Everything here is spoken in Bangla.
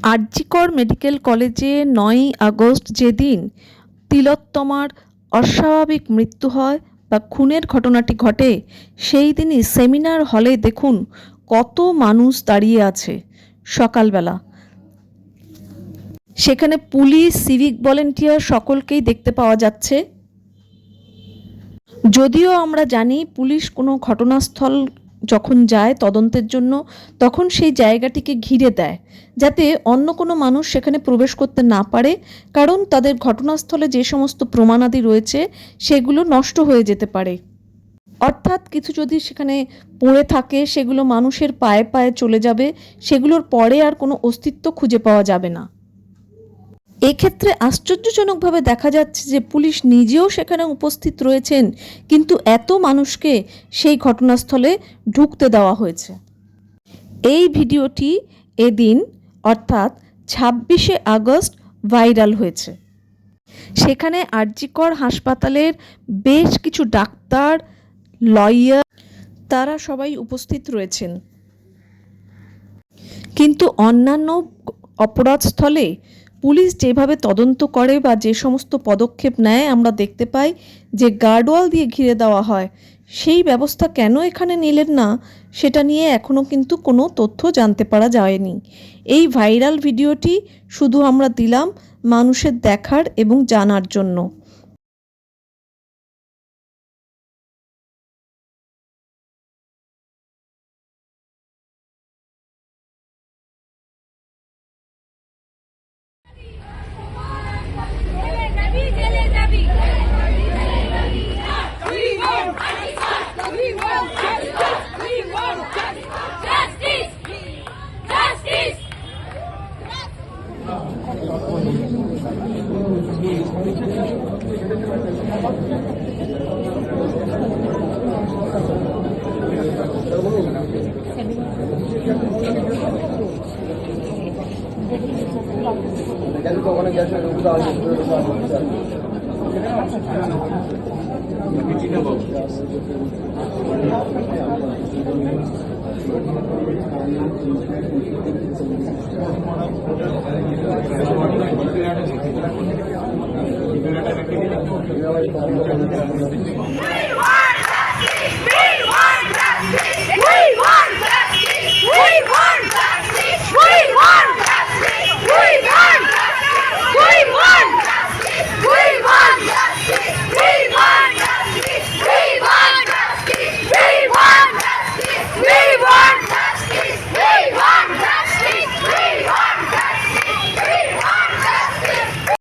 আরজিকর মেডিকেল কলেজে ৯ই আগস্ট যেদিন তিলোত্তমার অস্বাভাবিক মৃত্যু হয় বা খুনের ঘটনাটি ঘটে, সেই দিনই সেমিনার হলে দেখুন কত মানুষ দাঁড়িয়ে আছে। সকালবেলা সেখানে পুলিশ, সিভিক ভলেন্টিয়ার সকলকেই দেখতে পাওয়া যাচ্ছে। যদিও আমরা জানি পুলিশ কোনো ঘটনাস্থল যখন যায় তদন্তের জন্য, তখন সেই জায়গাটিকে ঘিরে দেয় যাতে অন্য কোনো মানুষ সেখানে প্রবেশ করতে না পারে, কারণ তাদের ঘটনাস্থলে যে সমস্ত প্রমাণাদি রয়েছে সেগুলো নষ্ট হয়ে যেতে পারে। অর্থাৎ কিছু যদি সেখানে পড়ে থাকে সেগুলো মানুষের পায়ে পায়ে চলে যাবে, সেগুলোর পরে আর কোনো অস্তিত্ব খুঁজে পাওয়া যাবে না। এক্ষেত্রে আশ্চর্যজনকভাবে দেখা যাচ্ছে যে পুলিশ নিজেও সেখানে উপস্থিত রয়েছেন, কিন্তু এত মানুষকে সেই ঘটনাস্থলে ঢুকতে দেওয়া হয়েছে। এই ভিডিওটি এদিন অর্থাৎ ২৬শে আগস্ট ভাইরাল হয়েছে। সেখানে আরজিকর হাসপাতালের বেশ কিছু ডাক্তার, লয়ার, তারা সবাই উপস্থিত রয়েছেন। কিন্তু অন্যান্য অপরাধস্থলে পুলিশ যেভাবে তদন্ত করে বা যে সমস্ত পদক্ষেপ নেয় আমরা দেখতে পাই যে গার্ডওয়াল দিয়ে ঘিরে দেওয়া হয়, সেই ব্যবস্থা কেন এখানে নিলেন না সেটা নিয়ে এখনও কিন্তু কোনো তথ্য জানতে পারা যায়নি। এই ভাইরাল ভিডিওটি শুধু আমরা দিলাম মানুষের দেখার এবং জানার জন্য।